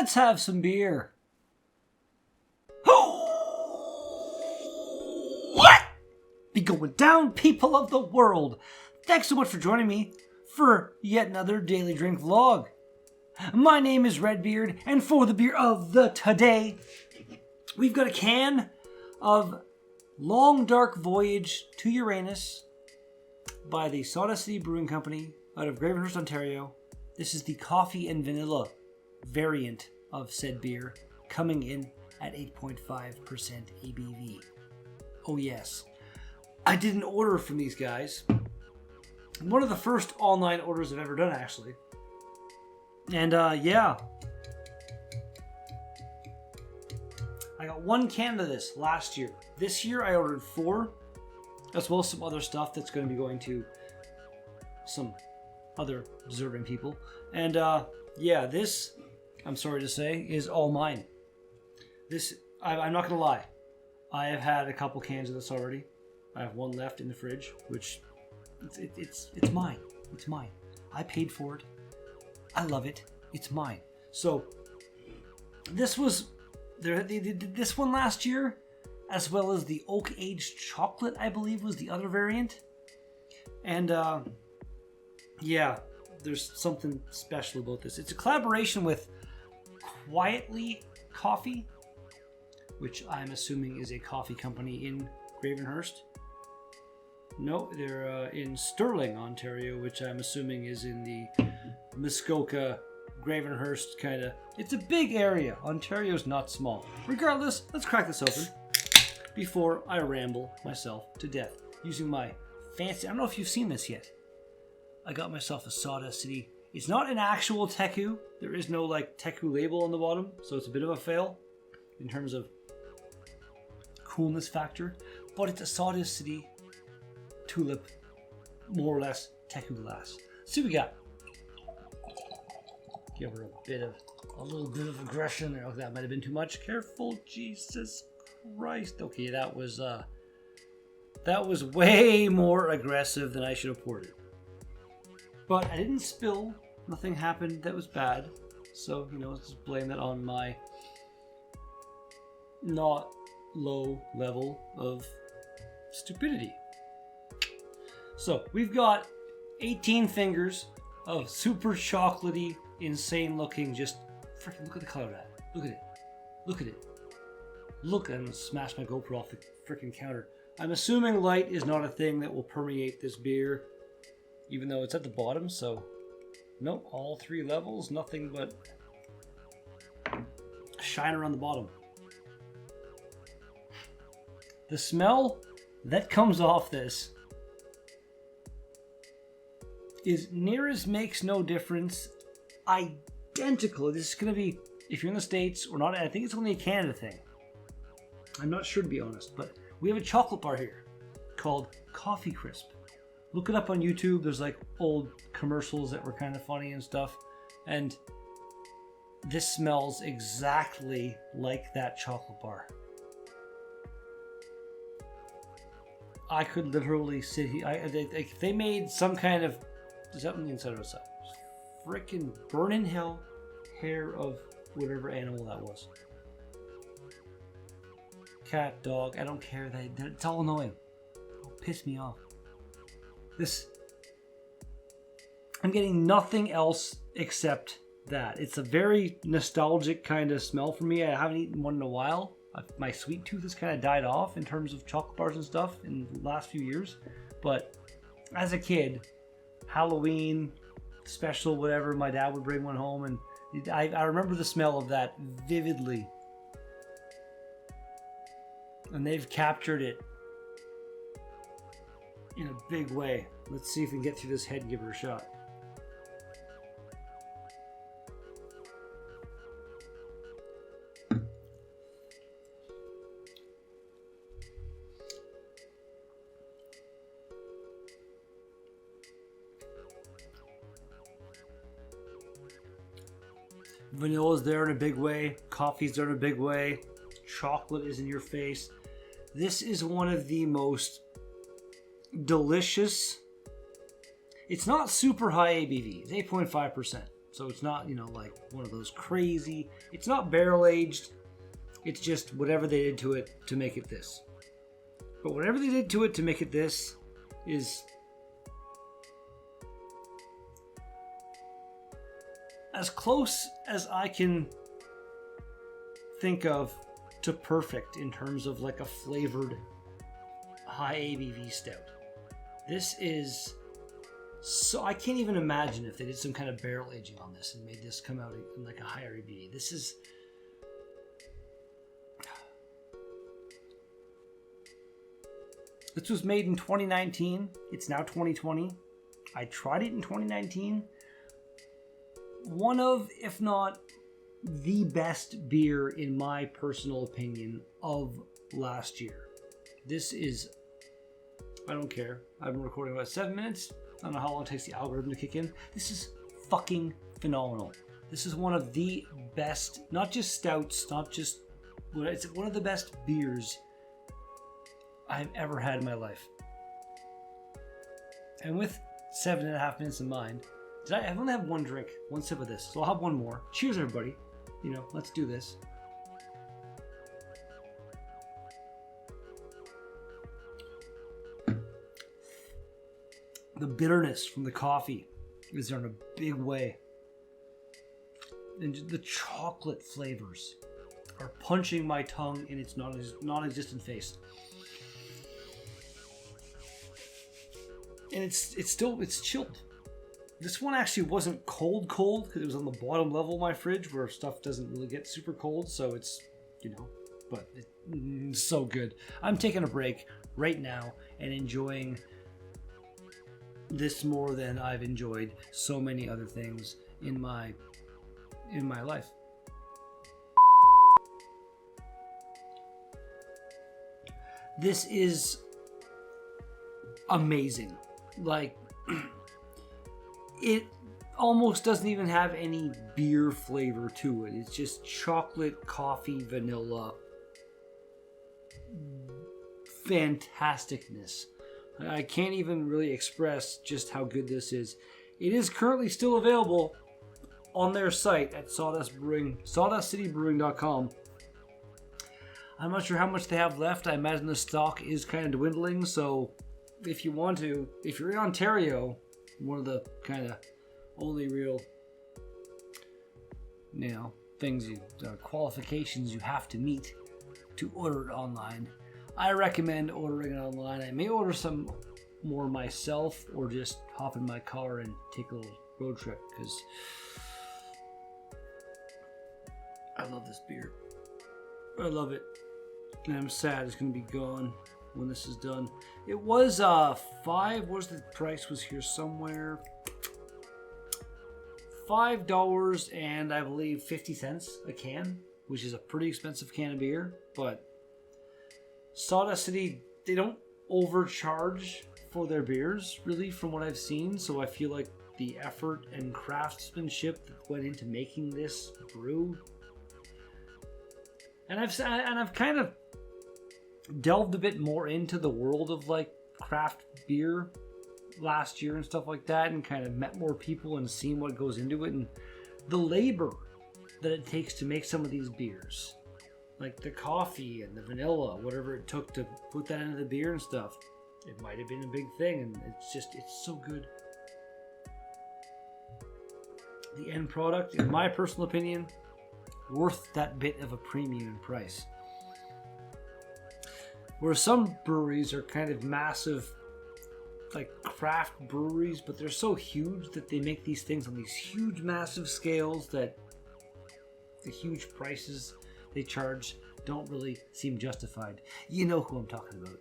Let's have some beer. What? Be going down, people of the world. Thanks so much for joining me for yet another Daily Drink vlog. My name is Redbeard, and for the beer of the today, we've got a can of Long Dark Voyage to Uranus by the Sawdust Brewing Company out of Gravenhurst, Ontario. This is the coffee and vanilla variant of said beer, coming in at 8.5% ABV. Oh yes, I did an order from these guys. One of the first online orders I've ever done, actually. And yeah, I got one can of this last year. This year I ordered 4, as well as some other stuff that's going to be going to some other deserving people. And yeah, this, I'm sorry to say, is all mine. This, I'm not going to lie. I have had a couple cans of this already. I have one left in the fridge, which it's mine. It's mine. I paid for it. I love it. It's mine. So this was they did this one last year, as well as the oak aged chocolate, I believe, was the other variant. And yeah, there's something special about this. It's a collaboration with Quietly Coffee, which I'm assuming is a coffee company in Gravenhurst. No, they're in Stirling, Ontario, which I'm assuming is in the Muskoka, Gravenhurst kind of. It's a big area. Ontario's not small. Regardless, let's crack this open before I ramble myself to death using my fancy. I don't know if you've seen this yet. I got myself a Sawdust City. It's not an actual Teku. There is no like Teku label on the bottom, so it's a bit of a fail in terms of coolness factor. But it's a Sawdust City tulip, more or less Teku glass. See what we got. Give her a little bit of aggression there. Oh, that might have been too much. Careful, Jesus Christ. Okay, that was way more aggressive than I should have poured it. But I didn't spill. Nothing happened that was bad. So, let's just blame that on my not low level of stupidity. So, we've got 18 fingers of super chocolatey, insane looking, just freaking look at the color of that. Look at it. Look at it. Look, and smash my GoPro off the freaking counter. I'm assuming light is not a thing that will permeate this beer, even though it's at the bottom, so nope, all 3 levels, nothing but shine around the bottom. The smell that comes off this is near as makes no difference, identical. This is going to be, if you're in the States or not, I think it's only a Canada thing. I'm not sure, to be honest, but we have a chocolate bar here called Coffee Crisp. Look it up on YouTube. There's like old commercials that were kind of funny and stuff. And this smells exactly like that chocolate bar. I could literally sit here. If they made some kind of, is that on the inside or outside? Freaking burn in hell hair of whatever animal that was. Cat, dog, I don't care. It's all annoying. It'll piss me off. I'm getting nothing else except that. It's a very nostalgic kind of smell for me. I haven't eaten one in a while. My sweet tooth has kind of died off in terms of chocolate bars and stuff in the last few years. But as a kid, Halloween special, whatever, my dad would bring one home, and I remember the smell of that vividly. And they've captured it in a big way. Let's see if we can get through this head and give her a shot. Vanilla's there in a big way. Coffee's there in a big way. Chocolate is in your face. This is one of the most delicious. It's not super high ABV. It's 8.5%. So it's not, like one of those crazy, it's not barrel aged. It's just whatever they did to it to make it this. But whatever they did to it to make it this is as close as I can think of to perfect in terms of like a flavored high ABV stout. This is so, I can't even imagine if they did some kind of barrel aging on this and made this come out in like a higher ABV. This was made in 2019. It's now 2020. I tried it in 2019. One of, if not the best beer, in my personal opinion, of last year. This is, I don't care. I've been recording about 7 minutes. I don't know how long it takes the algorithm to kick in. This is fucking phenomenal. This is one of the best, not just stouts, it's one of the best beers I've ever had in my life. And with 7.5 minutes in mind, I've only had one drink, one sip of this, so I'll have one more. Cheers, everybody. Let's do this. The bitterness from the coffee is there in a big way. And the chocolate flavors are punching my tongue in its non-existent face. And it's chilled. This one actually wasn't cold because it was on the bottom level of my fridge where stuff doesn't really get super cold, so it's, but it's so good. I'm taking a break right now and enjoying this more than I've enjoyed so many other things in my life. This is amazing. Like, it almost doesn't even have any beer flavor to it. It's just chocolate, coffee, vanilla. Fantasticness. I can't even really express just how good this is. It is currently still available on their site at sawdustcitybrewing.com. I'm not sure how much they have left. I imagine the stock is kind of dwindling, so if you're in Ontario, one of the kind of only real, qualifications you have to meet to order it online, I recommend ordering it online. I may order some more myself or just hop in my car and take a little road trip because I love this beer. I love it. And I'm sad it's going to be gone when this is done. It was what was the price was here somewhere? $5 and I believe 50 cents a can, which is a pretty expensive can of beer, but Sawdust City, they don't overcharge for their beers, really, from what I've seen. So I feel like the effort and craftsmanship that went into making this brew, and I've kind of delved a bit more into the world of like craft beer last year and stuff like that, and kind of met more people and seen what goes into it and the labor that it takes to make some of these beers. Like the coffee and the vanilla, whatever it took to put that into the beer and stuff. It might have been a big thing, and it's so good. The end product, in my personal opinion, worth that bit of a premium in price. Where some breweries are kind of massive, like craft breweries, but they're so huge that they make these things on these huge, massive scales that the huge prices they charge don't really seem justified. You know who I'm talking about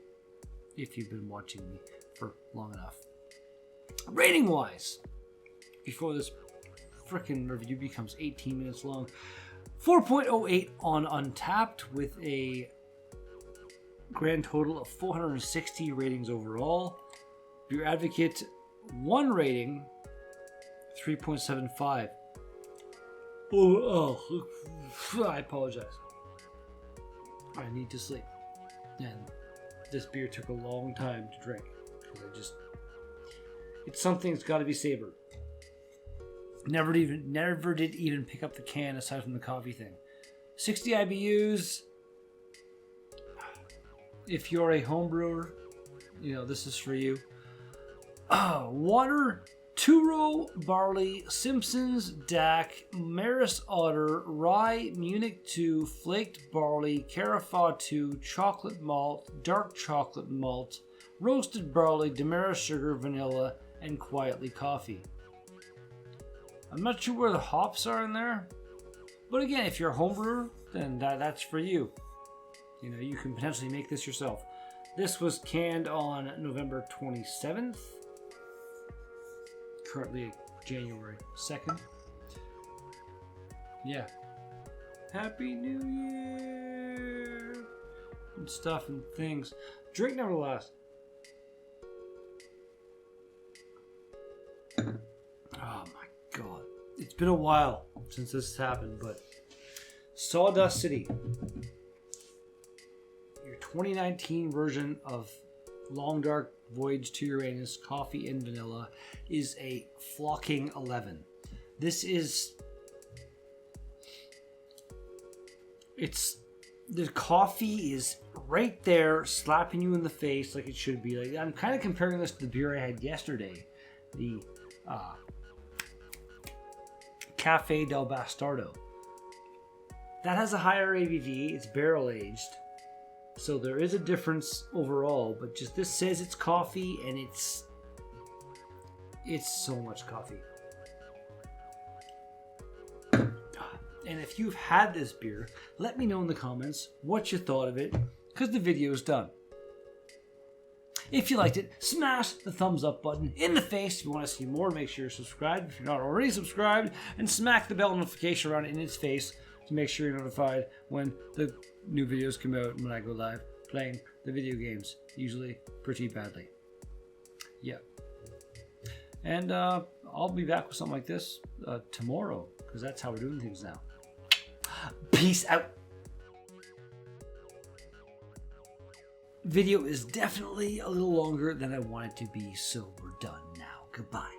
if you've been watching me for long enough. Rating wise, before this frickin' review becomes 18 minutes long, 4.08 on Untapped with a grand total of 460 ratings overall. Beer Advocate 1 rating, 3.75. Oh, I apologize. I need to sleep. And this beer took a long time to drink because it's something that's got to be savored. Never did even pick up the can aside from the coffee thing. 60 IBUs. If you're a home brewer, this is for you. Water, Turo, barley, Simpsons, DAC, Maris Otter, rye, Munich 2, flaked barley, Carafa 2, chocolate malt, dark chocolate malt, roasted barley, Demerara sugar, vanilla, and quietly coffee. I'm not sure where the hops are in there, but again, if you're a home brewer, then that's for you. You can potentially make this yourself. This was canned on November 27th. Currently January 2nd. Yeah. Happy New Year! And stuff and things. Drink never lasts. Oh my god. It's been a while since this happened, but Sawdust City, your 2019 version of Long Dark Voyage to Uranus coffee and vanilla, is a flocking 11. The coffee is right there slapping you in the face like it should be. Like, I'm kind of comparing this to the beer I had yesterday, the Cafe del Bastardo. That has a higher ABV. It's barrel aged, so there is a difference overall. But just this says it's coffee, and it's so much coffee. And if you've had this beer, let me know in the comments what you thought of it, because the video is done. If you liked it, smash the thumbs up button in the face. If you want to see more, make sure you're subscribed if you're not already subscribed, and smack the bell notification around in its face to make sure you're notified when the new videos come out and when I go live playing the video games, usually pretty badly. Yeah. And I'll be back with something like this tomorrow, because that's how we're doing things now. Peace out. Video is definitely a little longer than I want it to be, so we're done now. Goodbye.